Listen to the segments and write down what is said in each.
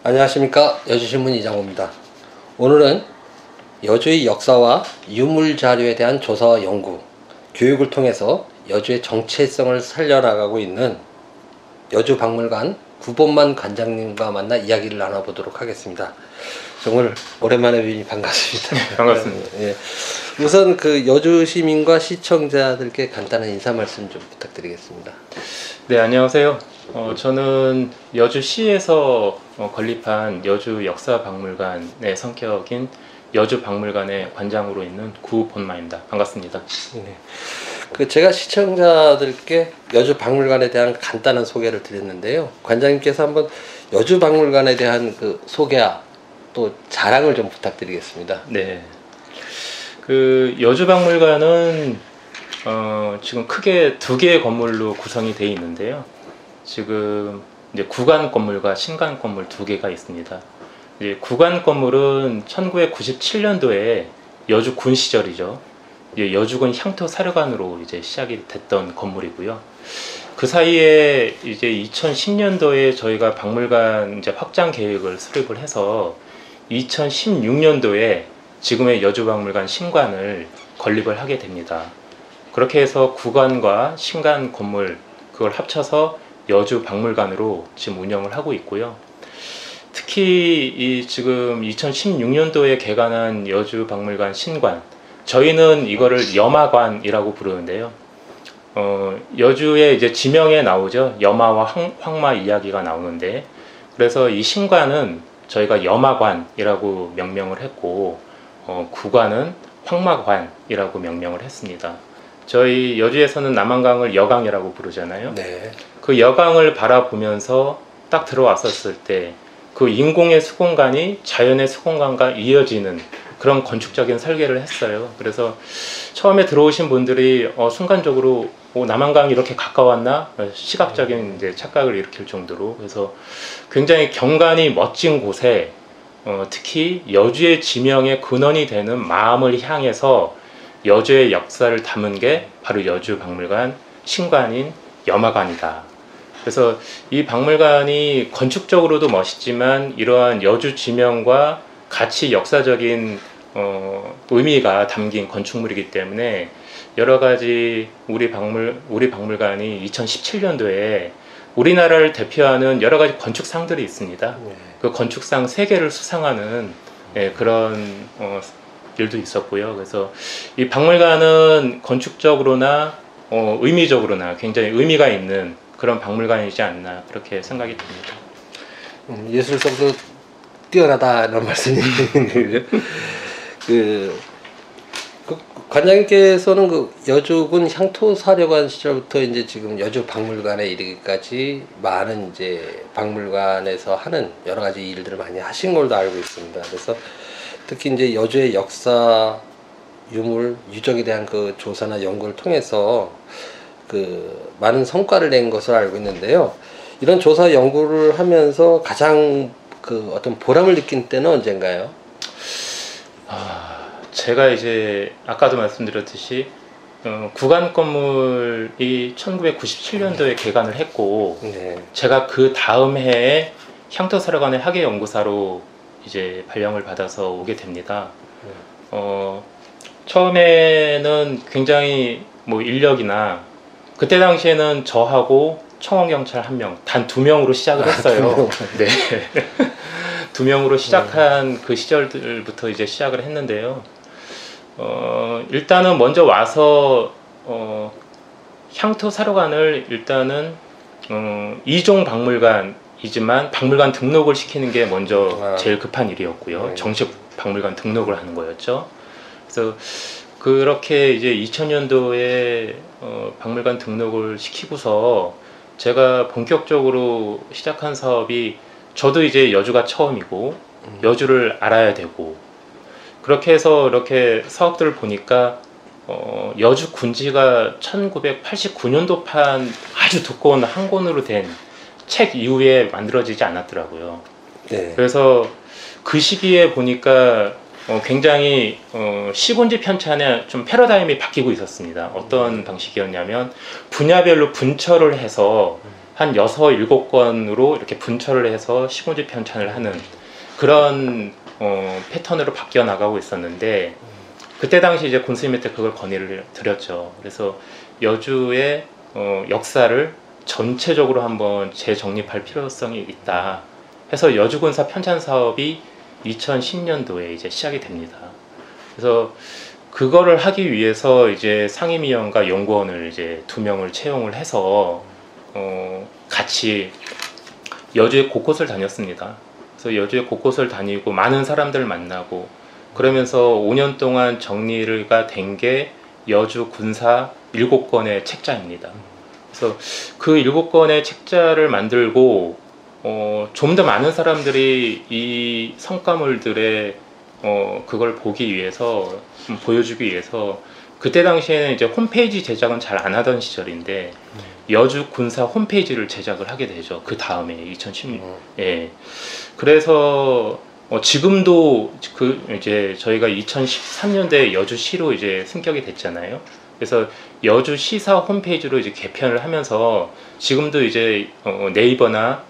안녕하십니까. 여주신문 이장호입니다. 오늘은 여주의 역사와 유물 자료에 대한 조사와 연구, 교육을 통해서 여주의 정체성을 살려나가고 있는 여주박물관 구본만 관장님과 만나 이야기를 나눠보도록 하겠습니다. 정말 오랜만에 뵈니 반갑습니다. 반갑습니다. 예. 우선 그 여주 시민과 시청자들께 간단한 인사 말씀 좀 부탁드리겠습니다. 네, 안녕하세요. 저는 여주시에서 건립한 여주 역사박물관의 성격인 여주박물관의 관장으로 있는 구본만입니다. 반갑습니다. 네. 그 제가 시청자들께 여주박물관에 대한 간단한 소개를 드렸는데요. 관장님께서 한번 여주박물관에 대한 그 소개와 또 자랑을 좀 부탁드리겠습니다. 네. 그 여주박물관은 지금 크게 두 개의 건물로 구성이 되어 있는데요. 지금 이제 구간 건물과 신간 건물 두 개가 있습니다. 이제 구간 건물은 1997년도에 여주군 시절이죠. 이제 여주군 향토 사료관으로 이제 시작이 됐던 건물이고요. 그 사이에 이제 2010년도에 저희가 박물관 이제 확장 계획을 수립을 해서 2016년도에 지금의 여주박물관 신관을 건립을 하게 됩니다. 그렇게 해서 구간과 신간 건물 그걸 합쳐서 여주박물관으로 지금 운영을 하고 있고요. 특히 이 지금 2016년도에 개관한 여주박물관 신관, 저희는 이거를 염화관이라고 부르는데요. 여주의 이제 지명에 나오죠. 염화와 황마 이야기가 나오는데, 그래서 이 신관은 저희가 염화관이라고 명명을 했고, 구관은 황마관이라고 명명을 했습니다. 저희 여주에서는 남한강을 여강이라고 부르잖아요. 네. 그 여강을 바라보면서 딱 들어왔었을 때 그 인공의 수공간이 자연의 수공간과 이어지는 그런 건축적인 설계를 했어요. 그래서 처음에 들어오신 분들이 순간적으로 남한강이 이렇게 가까웠나? 시각적인 이제 착각을 일으킬 정도로, 그래서 굉장히 경관이 멋진 곳에 특히 여주의 지명의 근원이 되는 마음을 향해서 여주의 역사를 담은 게 바로 여주박물관 신관인 염화관이다. 그래서 이 박물관이 건축적으로도 멋있지만 이러한 여주 지명과 같이 역사적인 의미가 담긴 건축물이기 때문에 여러 가지 우리 박물관이 2017년도에 우리나라를 대표하는 여러 가지 건축상들이 있습니다. 그 건축상 3개를 수상하는 그런 일도 있었고요. 그래서 이 박물관은 건축적으로나 의미적으로나 굉장히 의미가 있는 그런 박물관이지 않나 그렇게 생각이 듭니다. 예술성도 뛰어나다는 말씀이시죠. 그 관장님께서는 그 여주군 향토사료관 시절부터 이제 지금 여주박물관에 이르기까지 많은 이제 박물관에서 하는 여러 가지 일들을 많이 하신 걸로 알고 있습니다. 그래서 특히 이제 여주의 역사, 유물, 유적에 대한 그 조사나 연구를 통해서 그 많은 성과를 낸 것으로 알고 있는데요. 이런 조사 연구를 하면서 가장 그 어떤 보람을 느낀 때는 언젠가요? 제가 이제 아까도 말씀드렸듯이 구간 건물이 1997년도에 개관을 했고, 네. 제가 그 다음 해에 향토사료관의 학예연구사로 이제 발령을 받아서 오게 됩니다. 처음에는 굉장히 뭐 인력이나 그때 당시에는 저하고 청원경찰 1명, 단 2명으로 시작을 했어요. 네. 2명으로 시작한 그 시절부터 이제 시작을 했는데요. 일단은 먼저 와서 향토사료관을 일단은 2종 박물관이지만 박물관 등록을 시키는 게 먼저 제일 급한 일이었고요. 정식 박물관 등록을 하는 거였죠. 그래서 그렇게 이제 2000년도에 박물관 등록을 시키고서 제가 본격적으로 시작한 사업이, 저도 이제 여주가 처음이고 여주를 알아야 되고, 그렇게 해서 이렇게 사업들을 보니까 여주 군지가 1989년도판 아주 두꺼운 한 권으로 된 책 이후에 만들어지지 않았더라고요. 네. 그래서 그 시기에 보니까 굉장히 시군지 편찬에 좀 패러다임이 바뀌고 있었습니다. 어떤 방식이었냐면 분야별로 분철을 해서 한 6, 7권으로 이렇게 분철을 해서 시군지 편찬을 하는 그런 패턴으로 바뀌어 나가고 있었는데, 그때 당시 이제 군수님한테 그걸 건의를 드렸죠. 그래서 여주의 역사를 전체적으로 한번 재정립할 필요성이 있다 해서 여주군사 편찬 사업이 2010년도에 이제 시작이 됩니다. 그래서 그거를 하기 위해서 이제 상임위원과 연구원을 이제 2명을 채용을 해서 같이 여주의 곳곳을 다녔습니다. 그래서 여주의 곳곳을 다니고 많은 사람들을 만나고 그러면서 5년 동안 정리가 된 게 여주 군사 7권의 책자입니다. 그래서 그 7권의 책자를 만들고 좀 더 많은 사람들이 이 성과물들의 그걸 보기 위해서 보여주기 위해서 그때 당시에는 이제 홈페이지 제작은 잘 안 하던 시절인데 여주 군사 홈페이지를 제작을 하게 되죠. 그 다음에 2016년. 예. 그래서 지금도 그 이제 저희가 2013년도에 여주시로 이제 승격이 됐잖아요. 그래서 여주시사 홈페이지로 이제 개편을 하면서 지금도 이제 네이버나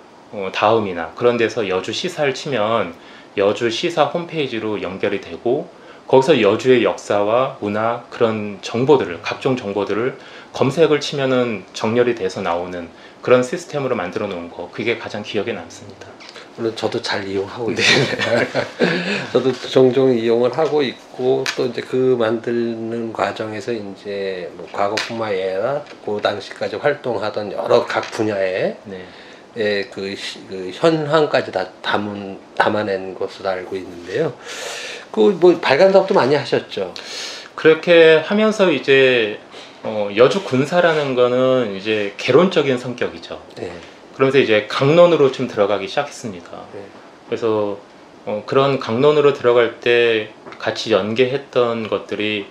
다음이나 그런 데서 여주시사를 치면 여주시사 홈페이지로 연결이 되고 거기서 여주의 역사와 문화 그런 정보들을 각종 정보들을 검색을 치면은 정렬이 돼서 나오는 그런 시스템으로 만들어 놓은 거, 그게 가장 기억에 남습니다. 물론 저도 잘 이용하고 있습니다. 저도 종종 이용을 하고 있고 또 이제 그 만드는 과정에서 이제 뭐 과거뿐만 아니라 그 당시까지 활동하던 여러 각 분야의 네. 그 현황까지 다 담아낸 것으로 알고 있는데요. 그 뭐 발간 사업도 많이 하셨죠. 그렇게 하면서 이제 여주 군사라는 거는 이제 개론적인 성격이죠. 네. 그러면서 이제 강론으로 좀 들어가기 시작했습니다. 네. 그래서 그런 강론으로 들어갈 때 같이 연계했던 것들이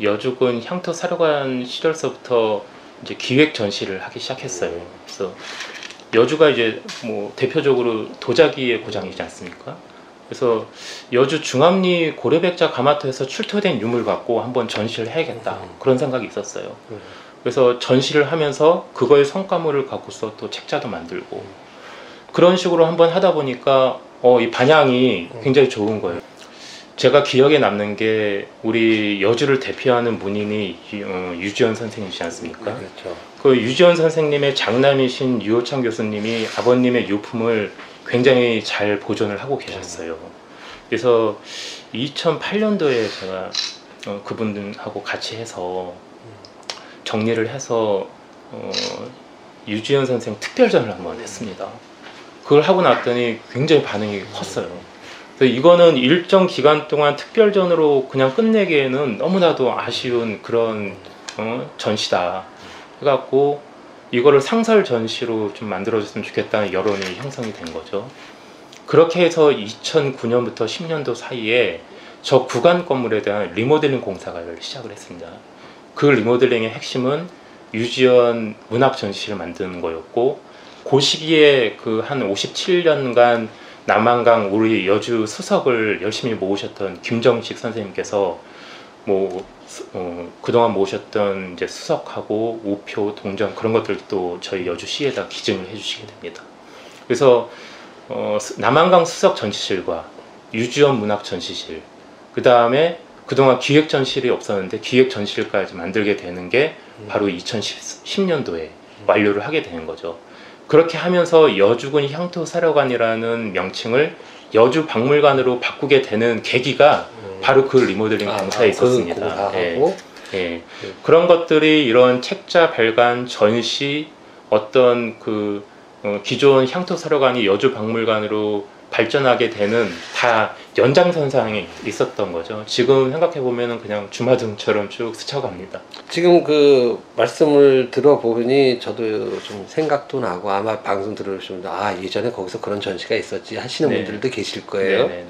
여주군 향토사령관 시절서부터 이제 기획 전시를 하기 시작했어요. 그래서 여주가 이제 뭐 대표적으로 도자기의 고장이지 않습니까? 그래서 여주 중암리 고려백자 가마터에서 출토된 유물 갖고 한번 전시를 해야겠다 그런 생각이 있었어요. 그래서 전시를 하면서 그거의 성과물을 갖고서 또 책자도 만들고 그런 식으로 한번 하다 보니까 이 반향이 굉장히 좋은 거예요. 제가 기억에 남는 게 우리 여주를 대표하는 문인이 유지연 선생님이지 않습니까? 그렇죠. 그 유지연 선생님의 장남이신 유호창 교수님이 아버님의 유품을 굉장히 잘 보존을 하고 계셨어요. 그래서 2008년도에 제가 그분들하고 같이 해서 정리를 해서 유지연 선생 특별전을 한번 했습니다. 그걸 하고 났더니 굉장히 반응이 컸어요. 그래서 이거는 일정 기간 동안 특별전으로 그냥 끝내기에는 너무나도 아쉬운 그런 전시다 해갖고 이거를 상설 전시로 좀 만들어줬으면 좋겠다는 여론이 형성이 된 거죠. 그렇게 해서 2009년부터 10년도 사이에 저 구간 건물에 대한 리모델링 공사가 시작을 했습니다. 그 리모델링의 핵심은 유지연 문학 전시를 만드는 거였고 그 시기에 그 한 57년간 남한강 우리 여주 수석을 열심히 모으셨던 김정식 선생님께서 뭐 그동안 모셨던 이제 수석하고 우표, 동전 그런 것들도 저희 여주시에다 기증을 해주시게 됩니다. 그래서 남한강 수석 전시실과 유지연 문학 전시실, 그 다음에 그동안 기획 전시실이 없었는데 기획 전시실까지 만들게 되는 게 바로 2010년도에 완료를 하게 되는 거죠. 그렇게 하면서 여주군 향토사료관이라는 명칭을 여주박물관으로 바꾸게 되는 계기가 바로 그 리모델링 공사에 있었습니다. 예. 그런 것들이 이런 책자 발간, 전시, 어떤 그 기존 향토사료관이 여주박물관으로 발전하게 되는 다 연장선상에 있었던 거죠. 지금 생각해 보면은 그냥 주마등처럼 쭉 스쳐갑니다. 지금 그 말씀을 들어보니 저도 좀 생각도 나고 아마 방송 들으시면 예전에 거기서 그런 전시가 있었지 하시는 네. 분들도 계실 거예요. 네네네.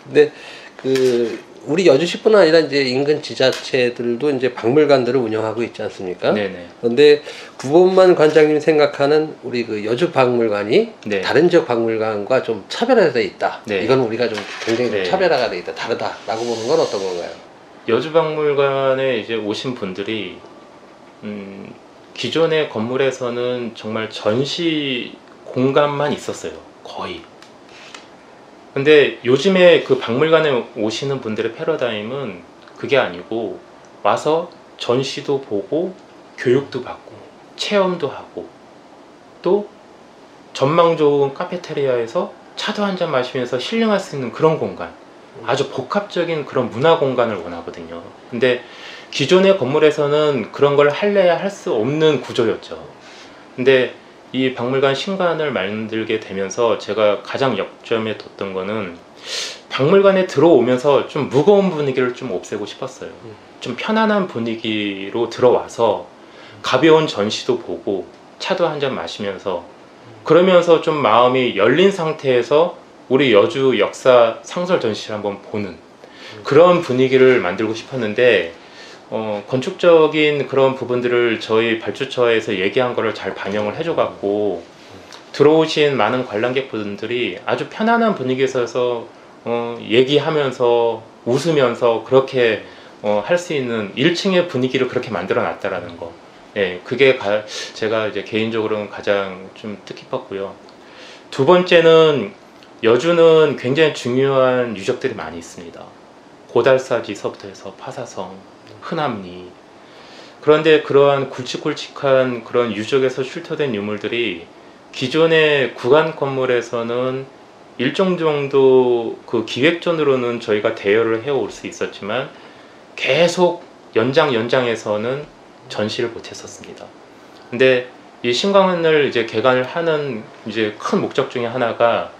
근데 그 우리 여주시뿐 아니라 이제 인근 지자체들도 이제 박물관들을 운영하고 있지 않습니까? 네네. 그런데 구본만 관장님 생각하는 우리 그 여주 박물관이 네. 다른 지역 박물관과 좀 차별화되어 있다. 네. 이건 우리가 좀 굉장히 좀 네. 차별화가 되어 있다, 다르다라고 보는 건 어떤 건가요? 여주박물관에 이제 오신 분들이 기존의 건물에서는 정말 전시 공간만 있었어요. 거의. 근데 요즘에 그 박물관에 오시는 분들의 패러다임은 그게 아니고 와서 전시도 보고 교육도 받고 체험도 하고 또 전망 좋은 카페테리아에서 차도 한잔 마시면서 힐링할 수 있는 그런 공간, 아주 복합적인 그런 문화 공간을 원하거든요. 근데 기존의 건물에서는 그런 걸 할래야 할 수 없는 구조였죠. 근데 이 박물관 신관을 만들게 되면서 제가 가장 역점에 뒀던 거는 박물관에 들어오면서 좀 무거운 분위기를 좀 없애고 싶었어요. 좀 편안한 분위기로 들어와서 가벼운 전시도 보고 차도 한잔 마시면서 그러면서 좀 마음이 열린 상태에서 우리 여주 역사 상설 전시를 한번 보는 그런 분위기를 만들고 싶었는데 건축적인 그런 부분들을 저희 발주처에서 얘기한 거를 잘 반영을 해줘 갖고 들어오신 많은 관람객분들이 아주 편안한 분위기에서 얘기하면서 웃으면서 그렇게 할 수 있는 1층의 분위기를 그렇게 만들어 놨다라는 거. 예, 그게 제가 이제 개인적으로는 가장 좀 뜻깊었고요. 두 번째는 여주는 굉장히 중요한 유적들이 많이 있습니다. 고달사지서부터 해서 파사성, 흔암리. 그런데 그러한 굵직굵직한 그런 유적에서 출토된 유물들이 기존의 구간 건물에서는 일정 정도 그 기획전으로는 저희가 대여를 해올 수 있었지만 계속 연장에서는 전시를 못했었습니다. 근데 이 신관을 이제 개관을 하는 이제 큰 목적 중에 하나가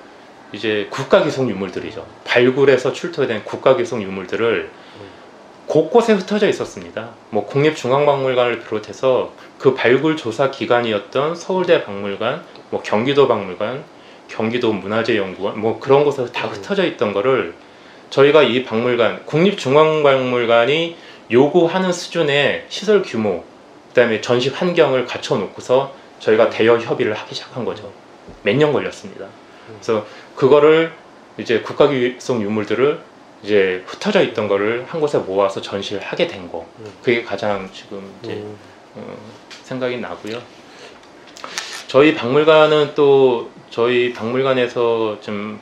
이제 국가기록 유물들이죠. 발굴해서 출토된 국가기록 유물들을 곳곳에 흩어져 있었습니다. 뭐 국립중앙박물관을 비롯해서 그 발굴 조사 기관이었던 서울대 박물관, 뭐 경기도 박물관, 경기도 문화재연구원, 뭐 그런 곳에 다 흩어져 있던 거를 저희가 이 박물관, 국립중앙박물관이 요구하는 수준의 시설 규모, 그다음에 전시 환경을 갖춰 놓고서 저희가 대여 협의를 하기 시작한 거죠. 몇 년 걸렸습니다. 그래서 그거를 이제 국가기록 유물들을 이제 흩어져 있던 거를 한 곳에 모아서 전시를 하게 된 거. 그게 가장 지금 이제 생각이 나고요. 저희 박물관은 또 저희 박물관에서 좀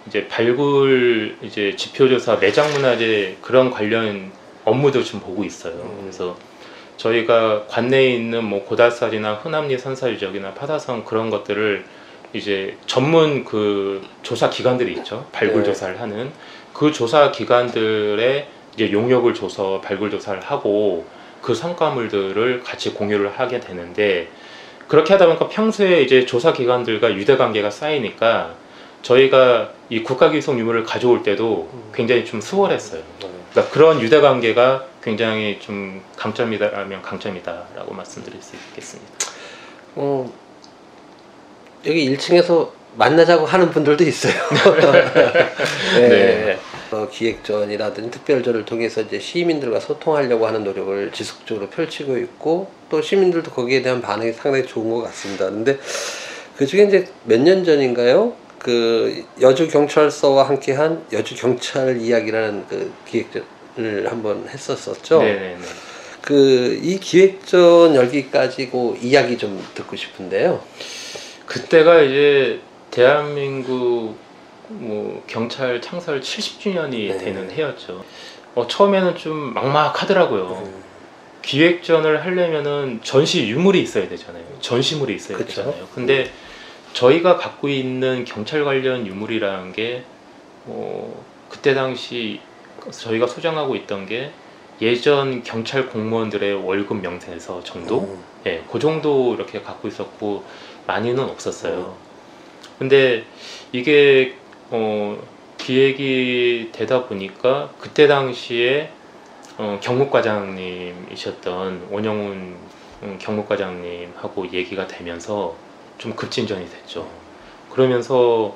이제 발굴 이제 지표조사 매장문화재 그런 관련 업무도 좀 보고 있어요. 그래서 저희가 관내에 있는 뭐 고달살이나 흔암리 선사유적이나 파사성 그런 것들을 이제 전문 그 조사 기관들이 있죠. 발굴 조사를 하는 그 조사 기관들의 이제 용역을 줘서 발굴 조사를 하고 그 성과물들을 같이 공유를 하게 되는데 그렇게 하다 보니까 평소에 이제 조사 기관들과 유대 관계가 쌓이니까 저희가 이 국가기록 유물을 가져올 때도 굉장히 좀 수월했어요. 그러니까 그런 유대 관계가 굉장히 좀 강점이다라면 강점이다라고 말씀드릴 수 있겠습니다. 여기 1층에서 만나자고 하는 분들도 있어요. 네. 네. 기획전이라든지 특별전을 통해서 이제 시민들과 소통하려고 하는 노력을 지속적으로 펼치고 있고 또 시민들도 거기에 대한 반응이 상당히 좋은 것 같습니다. 근데 그 중에 이제 몇 년 전인가요? 그 여주경찰서와 함께한 여주경찰 이야기라는 그 기획전을 한번 했었었죠. 네네네. 이 기획전 열기까지 그 이야기 좀 듣고 싶은데요. 그때가 이제 대한민국 뭐 경찰 창설 70주년이 되는 해였죠. 처음에는 좀 막막하더라고요. 기획전을 하려면은 전시 유물이 있어야 되잖아요. 전시물이 있어야 그쵸? 되잖아요. 근데 저희가 갖고 있는 경찰 관련 유물이라는 게 그때 당시 저희가 소장하고 있던 게 예전 경찰 공무원들의 월급 명세서 정도? 예, 그 정도 이렇게 갖고 있었고 많이는 없었어요. 근데 이게 기획이 되다 보니까 그때 당시에 경무과장님이셨던 원영훈 경무과장님하고 얘기가 되면서 좀 급진전이 됐죠. 그러면서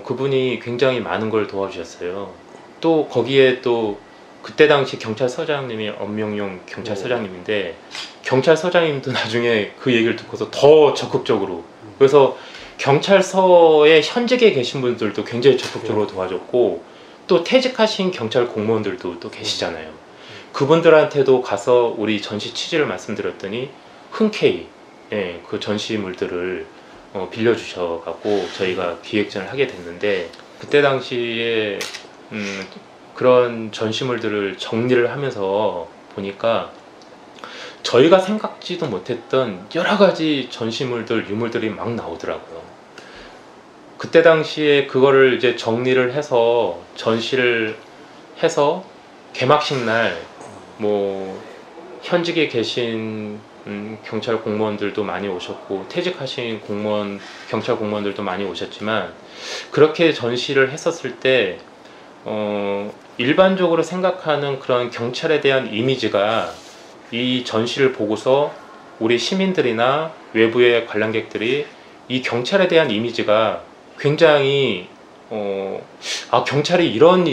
그분이 굉장히 많은 걸 도와주셨어요. 또 거기에 또 그때 당시 경찰서장님이 엄명용 경찰서장님인데 경찰서장님도 나중에 그 얘기를 듣고서 더 적극적으로 그래서 경찰서에 현직에 계신 분들도 굉장히 적극적으로 도와줬고 또 퇴직하신 경찰 공무원들도 또 계시잖아요. 그분들한테도 가서 우리 전시 취지를 말씀드렸더니 흔쾌히 예, 그 전시물들을 빌려주셔갖고 저희가 기획전을 하게 됐는데, 그때 당시에 그런 전시물들을 정리를 하면서 보니까 저희가 생각지도 못했던 여러 가지 전시물들, 유물들이 막 나오더라고요. 그때 당시에 그거를 이제 정리를 해서 전시를 해서 개막식 날 뭐 현직에 계신 경찰 공무원들도 많이 오셨고 퇴직하신 공무원, 경찰 공무원들도 많이 오셨지만, 그렇게 전시를 했었을 때 일반적으로 생각하는 그런 경찰에 대한 이미지가 이 전시를 보고서 우리 시민들이나 외부의 관람객들이 이 경찰에 대한 이미지가 굉장히 경찰이 이런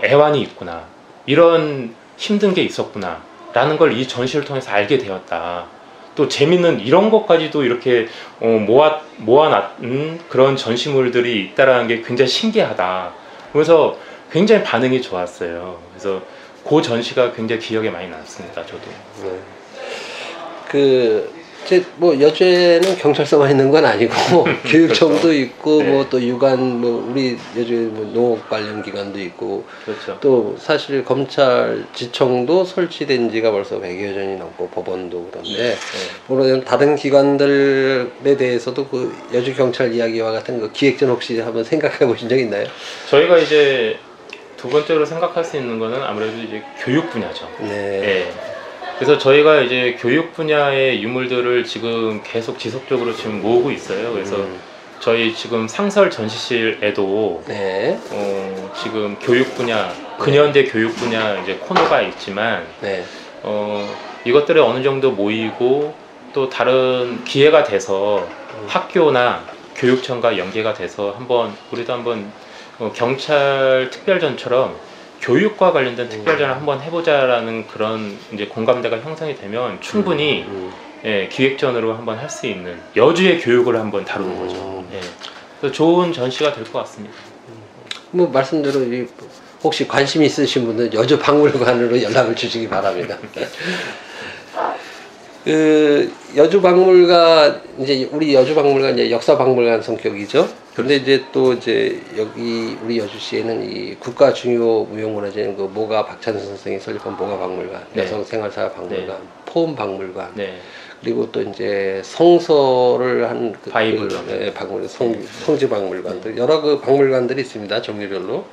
애환이 있구나, 이런 힘든 게 있었구나 라는 걸 이 전시를 통해서 알게 되었다. 또 재밌는 이런 것까지도 이렇게 모아놨는 그런 전시물들이 있다라는 게 굉장히 신기하다. 그래서 굉장히 반응이 좋았어요. 그래서 그 전시가 굉장히 기억에 많이 남습니다. 저도. 네. 이제 뭐 여주에는 경찰서만 있는 건 아니고 교육청도 그렇죠. 있고 네. 뭐 또 유관 뭐 우리 여주에 뭐 농업 관련 기관도 있고, 그렇죠. 또 사실 검찰지청도 설치된 지가 벌써 100여 년이 넘고 법원도 그런데 물론 다른 기관들에 대해서도 그 여주 경찰 이야기와 같은 그 기획전 혹시 한번 생각해 보신 적 있나요? 저희가 이제 두 번째로 생각할 수 있는 거는 아무래도 이제 교육 분야죠. 네. 네. 그래서 저희가 이제 교육 분야의 유물들을 지금 계속 지속적으로 지금 모으고 있어요. 그래서 저희 지금 상설 전시실에도 네. 지금 교육 분야, 근현대 교육 분야 이제 코너가 있지만, 네. 이것들이 어느 정도 모이고 또 다른 기회가 돼서 학교나 교육청과 연계가 돼서 우리도 한번 경찰 특별전처럼 교육과 관련된 특별전을 한번 해보자라는 그런 이제 공감대가 형성이 되면 충분히 예, 기획전으로 한번 할 수 있는 여주의 교육을 한번 다루는 거죠. 예. 그래서 좋은 전시가 될 것 같습니다. 뭐 말씀대로 혹시 관심 있으신 분은 여주 박물관으로 연락을 주시기 바랍니다. 그 여주 박물관, 이제 우리 여주 박물관 이제 역사 박물관 성격이죠. 근데 이제 또 이제 여기 우리 여주시에는 이 국가 중요 무형문화재인 그 모가 박찬선 선생이 설립한 모가 박물관, 네. 여성 생활사 박물관, 네. 포음 박물관, 네. 그리고 또 이제 성서를 한 바이블 박물관, 성지 박물관들, 여러 그 박물관들이 있습니다, 종류별로.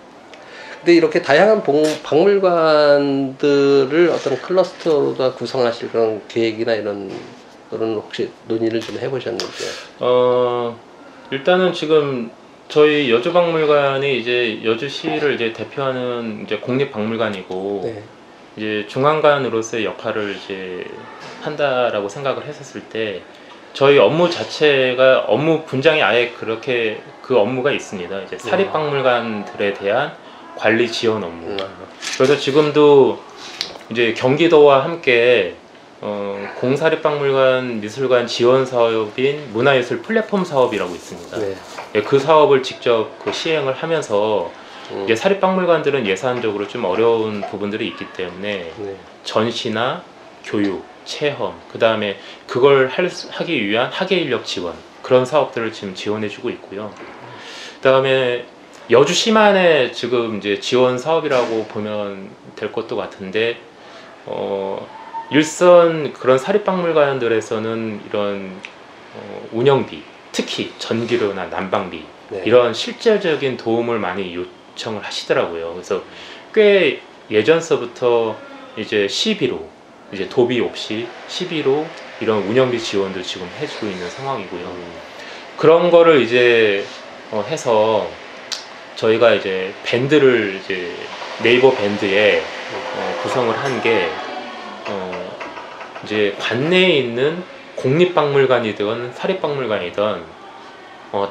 근데 이렇게 다양한 박물관들을 어떤 클러스터로 다 구성하실 그런 계획이나 이런 혹시 논의를 좀 해보셨는지요? 일단은 지금 저희 여주박물관이 이제 여주시를 이제 대표하는 이제 국립박물관이고, 네. 이제 중앙관으로서의 역할을 이제 한다라고 생각을 했었을 때, 저희 업무 자체가 업무 분장이 아예 그렇게 그 업무가 있습니다. 이제 사립박물관들에 대한 관리 지원 업무. 그래서 지금도 이제 경기도와 함께 공사립박물관 미술관 지원 사업인 문화예술 플랫폼 사업이라고 있습니다. 네. 예, 그 사업을 직접 시행을 하면서 이제 사립박물관들은 예산적으로 좀 어려운 부분들이 있기 때문에 네. 전시나 교육, 체험, 그 다음에 그걸 하기 위한 학예 인력 지원, 그런 사업들을 지금 지원해주고 있고요. 그 다음에 여주시만의 지금 이제 지원 사업이라고 보면 될 것도 같은데, 일선 그런 사립박물관들에서는 이런 운영비, 특히 전기료나 난방비, 네. 이런 실질적인 도움을 많이 요청을 하시더라고요. 그래서 꽤 예전서부터 이제 시비로, 이제 도비 없이 시비로 이런 운영비 지원도 지금 해주고 있는 상황이고요. 그런 거를 이제 해서 저희가 이제 밴드를 이제 네이버 밴드에 구성을 한 게 이제 관내에 있는 공립박물관이든 사립박물관이든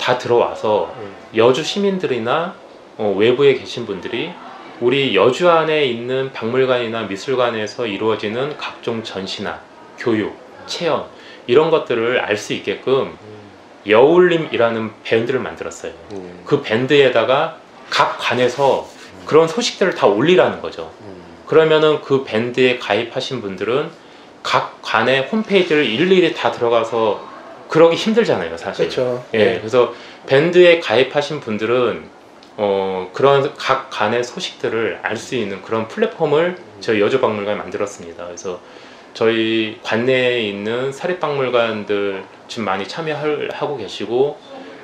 다 들어와서 여주 시민들이나 외부에 계신 분들이 우리 여주 안에 있는 박물관이나 미술관에서 이루어지는 각종 전시나 교육, 체험 이런 것들을 알 수 있게끔 여울림이라는 밴드를 만들었어요. 그 밴드에다가 각 관에서 그런 소식들을 다 올리라는 거죠. 그러면은 그 밴드에 가입하신 분들은 각 관의 홈페이지를 일일이 다 들어가서 그러기 힘들잖아요, 사실. 그렇죠. 예, 그래서 밴드에 가입하신 분들은 그런 각 관의 소식들을 알 수 있는 그런 플랫폼을 저희 여주박물관이 만들었습니다. 그래서 저희 관내에 있는 사립박물관들 지금 많이 참여하고 계시고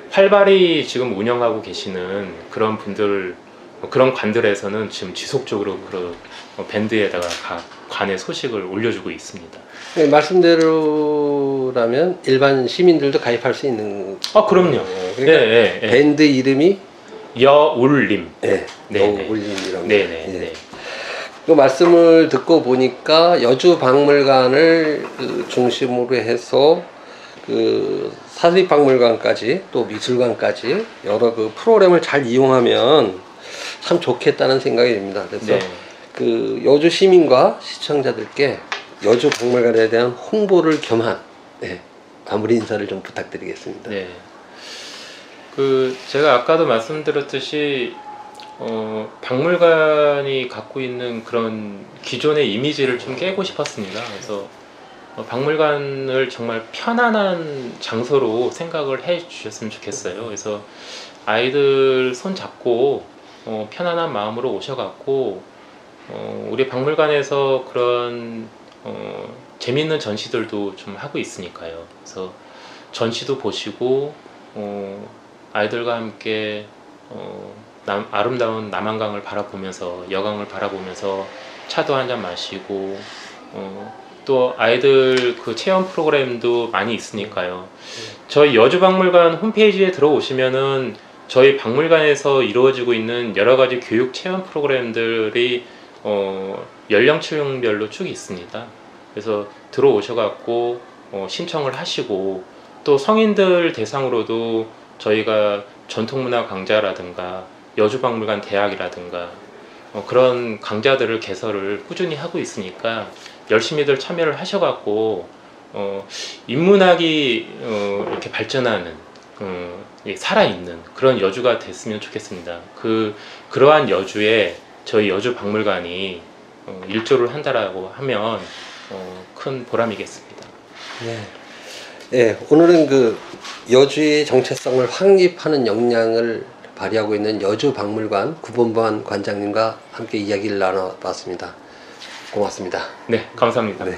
활발히 지금 운영하고 계시는 그런 분들, 그런 관들에서는 지금 지속적으로 그런 밴드에다가 각 관의 소식을 올려주고 있습니다. 네, 말씀대로라면 일반 시민들도 가입할 수 있는. 그럼요. 그러니까 네, 네. 밴드 이름이 여울림. 네, 네, 여울림이라고. 네네. 예. 네. 그 말씀을 듣고 보니까 여주박물관을 중심으로 해서 그 사립박물관까지 또 미술관까지 여러 그 프로그램을 잘 이용하면 참 좋겠다는 생각이 듭니다. 그래서 네. 그 여주 시민과 시청자들께 여주박물관에 대한 홍보를 겸한 마무리 인사를 좀 부탁드리겠습니다. 네. 그 제가 아까도 말씀드렸듯이 박물관이 갖고 있는 그런 기존의 이미지를 좀 깨고 싶었습니다. 그래서 박물관을 정말 편안한 장소로 생각을 해 주셨으면 좋겠어요. 그래서 아이들 손 잡고 편안한 마음으로 오셔갖고 우리 박물관에서 그런 재밌는 전시들도 좀 하고 있으니까요. 그래서 전시도 보시고 아이들과 함께 아름다운 남한강을 바라보면서 여강을 바라보면서 차도 한잔 마시고 또 아이들 그 체험 프로그램도 많이 있으니까요. 저희 여주박물관 홈페이지에 들어오시면은 저희 박물관에서 이루어지고 있는 여러 가지 교육 체험 프로그램들이 연령층별로 쭉 있습니다. 그래서 들어오셔갖고 신청을 하시고 또 성인들 대상으로도 저희가 전통문화 강좌라든가 여주박물관 대학이라든가 그런 강좌들을 개설을 꾸준히 하고 있으니까 열심히들 참여를 하셔갖고 인문학이 이렇게 발전하는 살아있는 그런 여주가 됐으면 좋겠습니다. 그러한 여주에 저희 여주박물관이 일조를 한다라고 하면 큰 보람이겠습니다. 네. 네, 오늘은 그 여주의 정체성을 확립하는 역량을 발휘하고 있는 여주박물관 구본반 관장님과 함께 이야기를 나눠봤습니다. 고맙습니다. 네, 감사합니다. 네.